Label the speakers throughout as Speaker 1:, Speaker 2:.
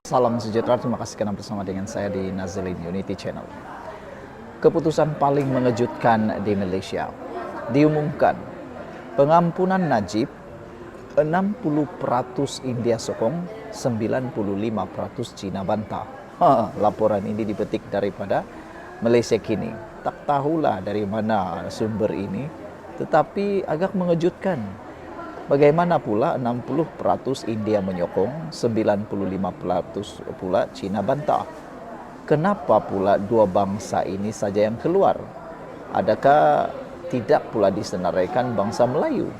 Speaker 1: Salam sejahtera, terima kasih karena bersama dengan saya di Nazilin Unity Channel. Keputusan paling mengejutkan di Malaysia. Diumumkan, pengampunan Najib 60% India sokong, 95% Cina bantah. Laporan ini dipetik daripada Malaysia Kini. Tak tahulah dari mana sumber ini, tetapi agak mengejutkan. Bagaimana pula 60% India menyokong, 95% pula Cina bantah. Kenapa pula dua bangsa ini saja yang keluar? Adakah tidak pula disenaraikan bangsa Melayu?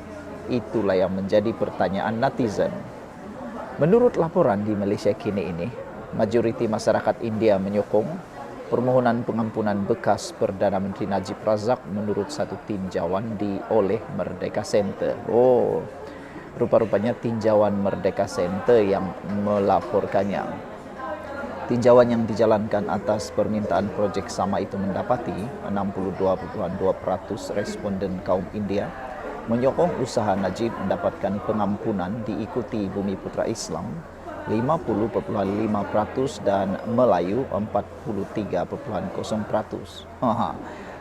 Speaker 1: Itulah yang menjadi pertanyaan netizen. Menurut laporan di Malaysia Kini ini, majoriti masyarakat India menyokong permohonan pengampunan bekas Perdana Menteri Najib Razak menurut satu tinjauan oleh Merdeka Center. Rupa-rupanya tinjauan Merdeka Center yang melaporkannya. Tinjauan yang dijalankan atas permintaan projek sama itu mendapati 62.2% responden kaum India menyokong usaha Najib mendapatkan pengampunan, diikuti Bumi Putra Islam 50.5% dan Melayu 43.0%.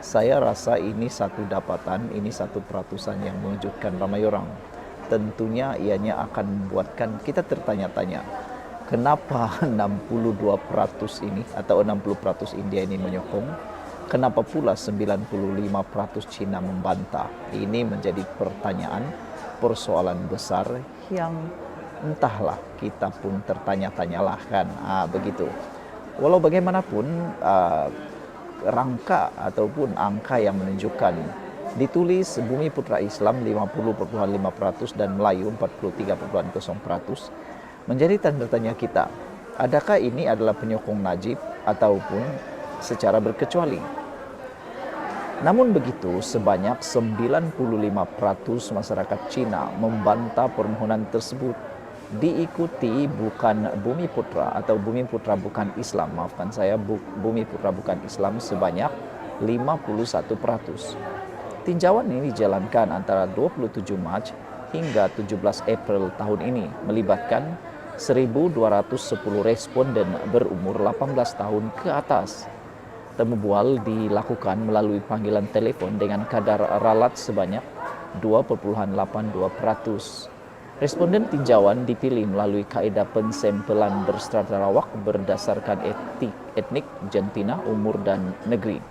Speaker 1: Saya rasa ini satu dapatan, ini satu peratusan yang mengejutkan ramai orang. Tentunya ianya akan membuatkan kita tertanya-tanya, kenapa 62% ini atau 60% India ini menyokong, kenapa pula 95% Cina membantah? Ini menjadi pertanyaan, persoalan besar yang entahlah, kita pun tertanya-tanyalah kan, begitu. Walau bagaimanapun, rangka ataupun angka yang menunjukkan ditulis Bumi Putra Islam 50.5% dan Melayu 43.0% menjadi tanda tanya kita. Adakah ini adalah penyokong Najib ataupun secara berkecuali? Namun begitu, sebanyak 95% masyarakat Cina membantah permohonan tersebut. Diikuti bukan Bumi Putra atau Bumi Putra bukan Islam, maafkan saya, Bumi Putra bukan Islam sebanyak 51%. Tinjauan ini dijalankan antara 27 Mac hingga 17 April tahun ini, melibatkan 1.210 responden berumur 18 tahun ke atas. Temu bual dilakukan melalui panggilan telepon dengan kadar ralat sebanyak 2.82%. Responden tinjauan dipilih melalui kaedah pensempelan berstrata rawak berdasarkan etnik, jantina, umur dan negeri.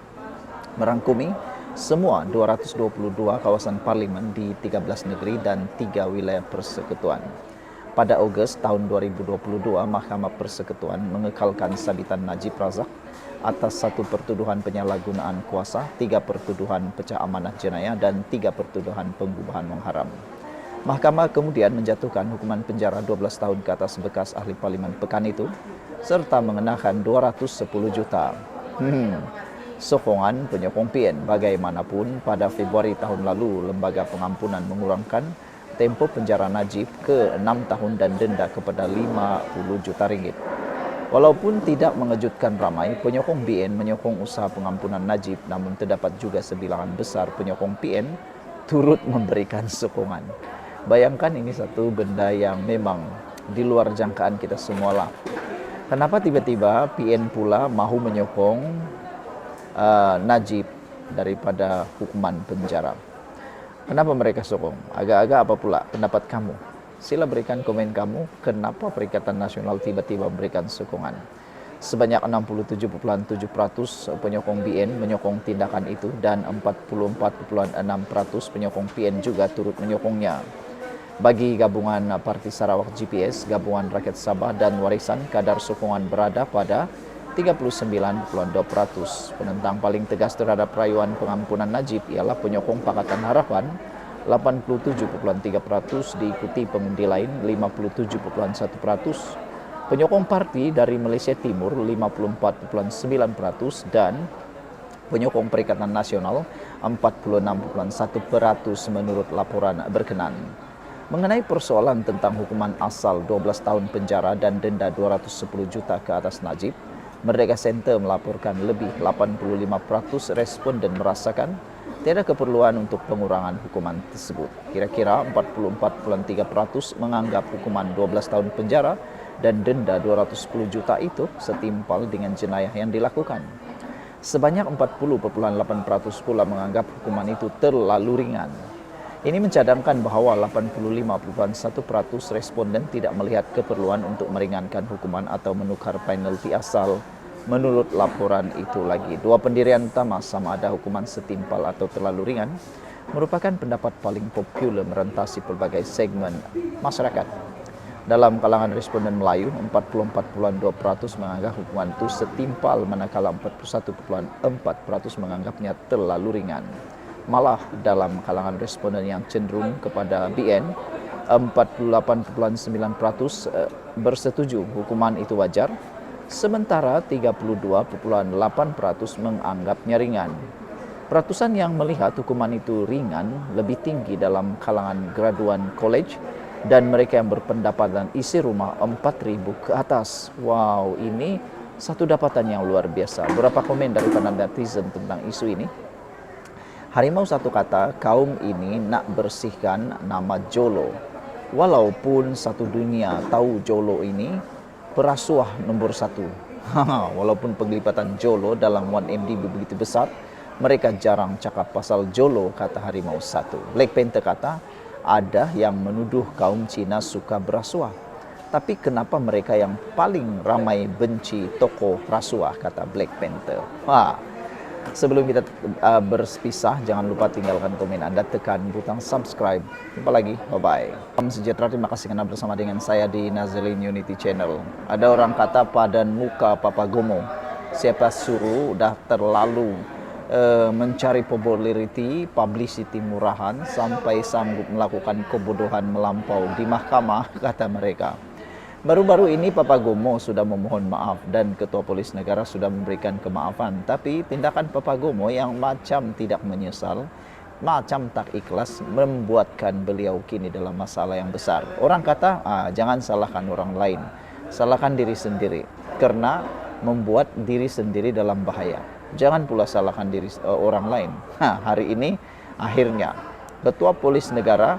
Speaker 1: Merangkumi semua 222 kawasan parlimen di 13 negeri dan 3 wilayah persekutuan. Pada Ogos tahun 2022, Mahkamah Persekutuan mengekalkan sabitan Najib Razak atas 1 pertuduhan penyalahgunaan kuasa, 3 pertuduhan pecah amanah jenayah dan 3 pertuduhan pembunuhan mengharam. Mahkamah kemudian menjatuhkan hukuman penjara 12 tahun ke atas bekas ahli parlimen Pekan itu serta mengenakan 210 juta. Sokongan penyokong PN. Bagaimanapun, pada Februari tahun lalu, Lembaga Pengampunan mengurangkan tempo penjara Najib ke 6 tahun dan denda kepada 50 juta ringgit. Walaupun tidak mengejutkan ramai, penyokong BN menyokong usaha pengampunan Najib, namun terdapat juga sebilangan besar penyokong PN turut memberikan sokongan. Bayangkan, ini satu benda yang memang di luar jangkaan kita semualah. Kenapa tiba-tiba PN pula mahu menyokong Najib daripada hukuman penjara? Kenapa mereka sokong? Agak-agak apa pula pendapat kamu? Sila berikan komen kamu, kenapa Perikatan Nasional tiba-tiba memberikan sokongan. Sebanyak 67.7% penyokong BN menyokong tindakan itu dan 44.6% penyokong PN juga turut menyokongnya. Bagi gabungan Parti Sarawak GPS, Gabungan Rakyat Sabah dan Warisan, kadar sokongan berada pada 39.2%. Penentang paling tegas terhadap rayuan pengampunan Najib ialah penyokong Pakatan Harapan 87.3%, diikuti pengundi lain 57.1%. Penyokong parti dari Malaysia Timur 54.9% dan penyokong Perikatan Nasional 46.1% menurut laporan berkenan. Mengenai persoalan tentang hukuman asal 12 tahun penjara dan denda 210 juta ke atas Najib, Merdeka Center melaporkan lebih 85% responden merasakan tiada keperluan untuk pengurangan hukuman tersebut. Kira-kira 44.3% menganggap hukuman 12 tahun penjara dan denda 210 juta itu setimpal dengan jenayah yang dilakukan. Sebanyak 40,8% pula menganggap hukuman itu terlalu ringan. Ini mencadangkan bahwa 85,1% responden tidak melihat keperluan untuk meringankan hukuman atau menukar penalti asal. Menurut laporan itu lagi, dua pendirian utama sama ada hukuman setimpal atau terlalu ringan merupakan pendapat paling populer merentasi pelbagai segmen masyarakat. Dalam kalangan responden Melayu, 44,2% menganggap hukuman itu setimpal, manakala 41,4% menganggapnya terlalu ringan. Malah dalam kalangan responden yang cenderung kepada BN, 48,9% bersetuju hukuman itu wajar, sementara 32,8% menganggapnya ringan. Ratusan yang melihat hukuman itu ringan lebih tinggi dalam kalangan graduan college dan mereka yang berpendapatan isi rumah 4.000 ke atas. Wow, ini satu dapatan yang luar biasa. Berapa komen daripada netizen tentang isu ini? Harimau satu kata, kaum ini nak bersihkan nama Jolo. Walaupun satu dunia tahu Jolo ini perasuah nomor 1. Walaupun penglibatan Jolo dalam 1MD begitu besar, mereka jarang cakap pasal Jolo, kata Harimau satu. Black Panther kata, ada yang menuduh kaum Cina suka berasuah. Tapi kenapa mereka yang paling ramai benci tokoh rasuah, kata Black Panther. Sebelum kita berpisah, jangan lupa tinggalkan komen Anda, tekan butang subscribe. Jumpa lagi, bye-bye. Salam sejahtera, terima kasih karena bersama dengan saya di Nazalin Unity Channel. Ada orang kata padan muka Papa Gomo. Siapa suruh dah terlalu mencari populariti, publicity murahan sampai sanggup melakukan kebodohan melampau di mahkamah, kata mereka. Baru-baru ini Papa Gomo sudah memohon maaf dan Ketua Polis Negara sudah memberikan kemaafan. Tapi tindakan Papa Gomo yang macam tidak menyesal, macam tak ikhlas, membuatkan beliau kini dalam masalah yang besar. Orang kata, jangan salahkan orang lain, salahkan diri sendiri, karena membuat diri sendiri dalam bahaya. Jangan pula salahkan diri orang lain. Hari ini akhirnya Ketua Polis Negara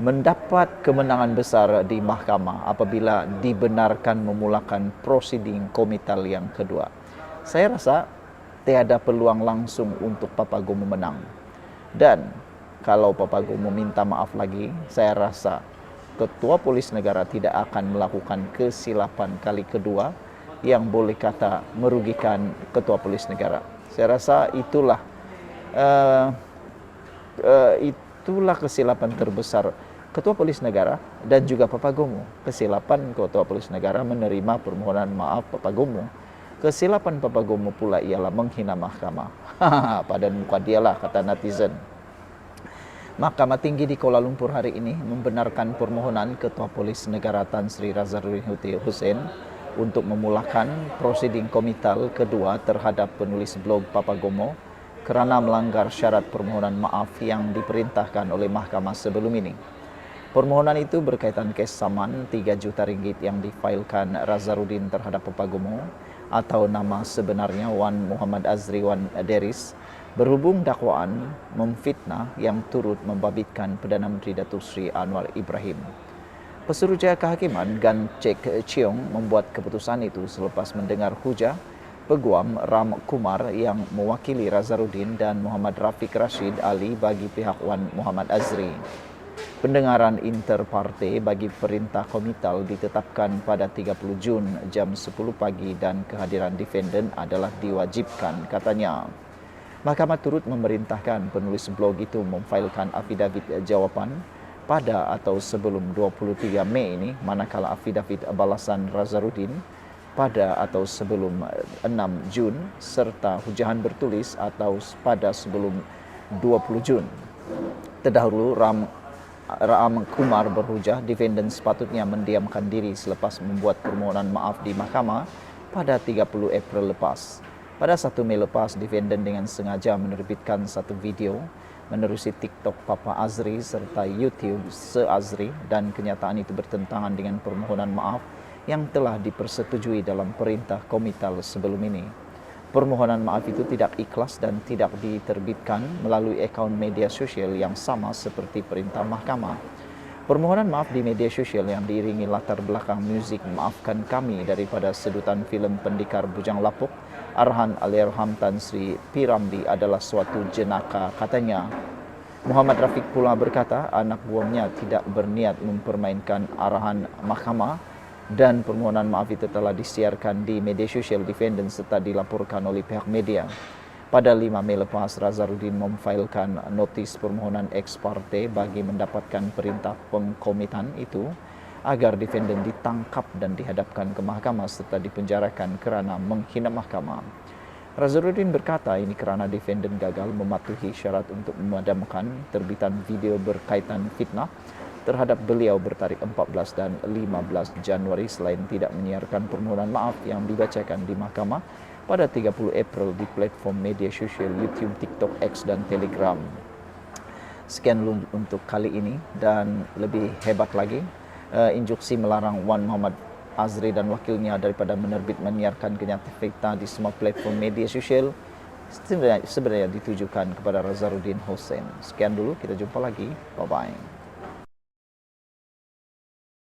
Speaker 1: mendapat kemenangan besar di mahkamah apabila dibenarkan memulakan prosiding komital yang kedua. Saya rasa tiada peluang langsung untuk Papa Gomo menang. Dan kalau Papa Gomo minta maaf lagi, saya rasa Ketua Polis Negara tidak akan melakukan kesilapan kali kedua yang boleh kata merugikan Ketua Polis Negara. Saya rasa itulah kesilapan terbesar Ketua Polis Negara dan juga Papa Gomo. Kesilapan Ketua Polis Negara menerima permohonan maaf Papa Gomo. Kesilapan Papa Gomo pula ialah menghina mahkamah. Padan muka dialah, kata netizen. Mahkamah Tinggi di Kuala Lumpur hari ini membenarkan permohonan Ketua Polis Negara Tan Sri Razaruddin Hussein untuk memulakan prosiding komital kedua terhadap penulis blog Papa Gomo kerana melanggar syarat permohonan maaf yang diperintahkan oleh mahkamah sebelum ini. Permohonan itu berkaitan kes saman 3 juta ringgit yang difailkan Razaruddin terhadap Papa Gomo atau nama sebenarnya Wan Muhammad Azri Wan Deris berhubung dakwaan memfitnah yang turut membabitkan Perdana Menteri Datuk Seri Anwar Ibrahim. Pesuruhjaya Kehakiman Gan Chek Cheong membuat keputusan itu selepas mendengar hujah peguam Ram Kumar yang mewakili Razaruddin dan Muhammad Rafiq Rashid Ali bagi pihak Wan Muhammad Azri. Pendengaran interparti bagi perintah komital ditetapkan pada 30 Jun jam 10 pagi dan kehadiran defendant adalah diwajibkan, katanya. Mahkamah turut memerintahkan penulis blog itu memfailkan afidavit jawapan pada atau sebelum 23 Mei ini, manakala afidavit balasan Razaruddin pada atau sebelum 6 Jun serta hujahan bertulis atau pada sebelum 20 Jun. Terdahulu Ram Kumar berhujah defendant sepatutnya mendiamkan diri selepas membuat permohonan maaf di mahkamah pada 30 April lepas. Pada 1 Mei lepas, defendant dengan sengaja menerbitkan satu video menerusi TikTok Papa Azri serta YouTube Se-Azri dan kenyataan itu bertentangan dengan permohonan maaf yang telah dipersetujui dalam perintah komital sebelum ini. Permohonan maaf itu tidak ikhlas dan tidak diterbitkan melalui akaun media sosial yang sama seperti perintah mahkamah. Permohonan maaf di media sosial yang diiringi latar belakang muzik Maafkan Kami daripada sedutan filem Pendekar Bujang Lapuk, arahan Allahyarham Tan Sri P. Ramlee adalah suatu jenaka, katanya. Muhammad Rafiq pula berkata anak buahnya tidak berniat mempermainkan arahan mahkamah dan permohonan maaf itu telah disiarkan di media sosial defendant serta dilaporkan oleh pihak media. Pada 5 Mei lepas, Nazarudin memfailkan notis permohonan ex parte bagi mendapatkan perintah pengkomitan itu agar defendant ditangkap dan dihadapkan ke mahkamah serta dipenjarakan kerana menghina mahkamah. Nazarudin berkata ini kerana defendant gagal mematuhi syarat untuk memadamkan terbitan video berkaitan fitnah terhadap beliau bertarikh 14 dan 15 Januari selain tidak menyiarkan permohonan maaf yang dibacakan di mahkamah pada 30 April di platform media sosial YouTube, TikTok, X dan Telegram. Sekian dulu untuk kali ini dan lebih hebat lagi, instruksi melarang Wan Muhammad Azri dan wakilnya daripada menerbit menyiarkan kenyataan fakta di semua platform media sosial sebenarnya ditujukan kepada Nazarudin Hussein. Sekian dulu, kita jumpa lagi. Bye-bye.